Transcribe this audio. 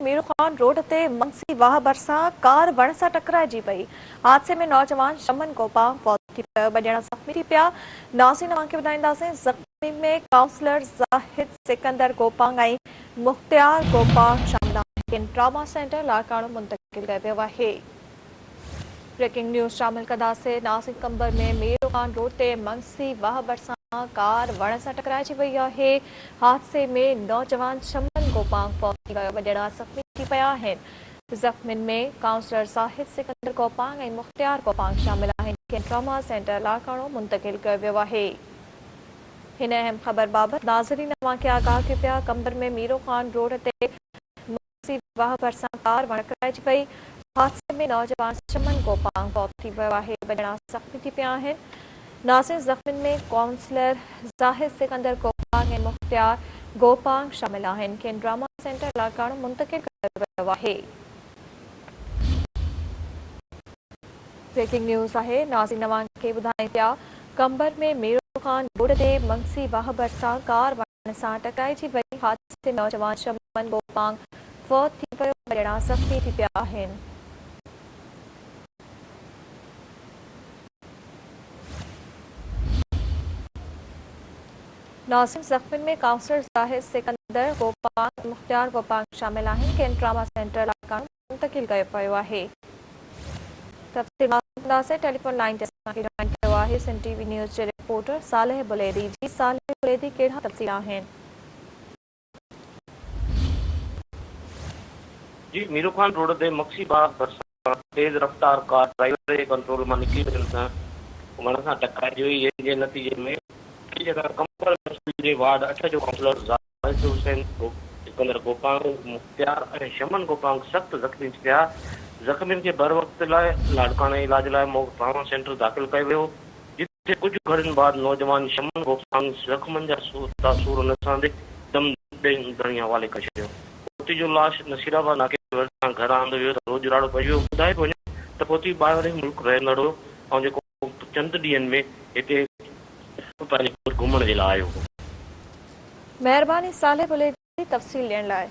मीरू Khan road ते मंगसी वाह भरसा car वण सां टकराइजी पई। हादसे में नौजवान शमन गोपाल फौत थी पियो, ॿ ॼणा ज़ख़्मी थी पिया। नाज़रीन तव्हांखे ॿुधाईंदासीं ज़ख़्मी में काउंसलर ज़ाहिद सिकंदर गोपांग ऐं मुख़्तियार गोपांग शामिल आहिनि। ट्रॉमा सेंटर लाड़काणो मुंतक़िल कयो वियो आहे। ब्रेकिंग न्यूज़ शामिल कंदासीं। नासिक कंबर में मीरू खान रोड ते मंगसी वाह भरसा कार वण सां टकराइजी वई आहे। हादसे में नौजवान शमन गोपांग फौत थी वियो, ॿ ॼणा ज़ख़्मी थी पिया आहिनि। ज़ख़्मियुनि में काउंसलर ज़ाहिद सिकंदर गोपांग ऐं मुख़्तियार गोपांग शामिल आहिनि, जंहिंखे ट्रॉमा सेंटर लाड़काणो मुंतक़िल कयो वियो आहे। हिन अहम ख़बर बाबति नाज़रीन तव्हांखे आगाह कयो पिया। कंबर में मीरू खान रोड ते मंगसी वाह भरसा कार वण टकराइजी पई। हादसे में नौजवान शमन गोपांग फौत थी वियो आहे, ॿ ॼणा ज़ख़्मी थी पिया आहिनि। नासिर ज़ख़्मियुनि में काउंसलर ज़ाहिद सिकंदर गोपांग ऐं मुख़्तियार गोपांग शामिल आहिनि, खेनि ट्रॉमा सेंटर लाड़काणो मुंतक़िल कयो वियो आहे। ब्रेकिंग न्यूज़ आहे। नाज़रीन तव्हांखे ॿुधायूं पिया, कंबर में मीरू खान रोड ते मंगसी वाह भरसा कार वण सां टकराइजी वई। हादसे में नौजवान शमन गोपांग फौत थी वियो, ॿ ॼणा ज़ख़्मी थी पिया आहिनि। नासिर ज़ख़्मियुनि में काउंसलर ज़ाहिद सिकंदर गोपांग ऐं मुख़्तियार गोपांग शामिल आहिनि, खेनि ट्रॉमा सेंटर लाड़काणो मुंतक़िल कयो पियो आहे। टेलीफोन लाइन ते असांखे जॉइन कयो आहे सिंध टीवी न्यूज़ जे रिपोर्टर सालेह बुलेदी। जी सालेह बुलेदी, कहिड़ा तफ़सील आहिनि? जी, मीरू खान रोड ते मंगसी वाह भरसा तेज़ रफ़्तार कार ड्राइवर जे कंट्रोल मां निकिरी वञण सां वण सां टकराइजी वई, जंहिं जे नतीजे में कंबर जे वार्ड 8 जो काउंसलर ज़ाहिद हुसैन सिकंदर गोपांग, मुख़्तियार ऐं शमन गोपांग सख़्त ज़ख़्मी थी पिया। ज़ख़्मियुनि खे बर वक़्त लाइ लाड़काणे इलाज लाइ ट्रॉमा सेंटर दाख़िल कयो वियो, जिथे कुझु घड़ियुनि बाद नौजवान शमन गोपांग ज़ख़्मनि जा तासूर न सां दम दरिया हवाले करे छॾियो। पोती जो लाश नसीराबाद नाके भरिसां घर आंदो वियो त रोज़ राड़ो पइजी वियो। ॿुधाए पियो वञे त पोती ॿाहिरि मुल्क रहंदड़ हो ऐं जेको चंद ॾींहंनि में हिते पंहिंजे घुमण जे लाइ आयो हो। महिरबानी सालेह बुलेदी तफ़सील ॾियण लाइ।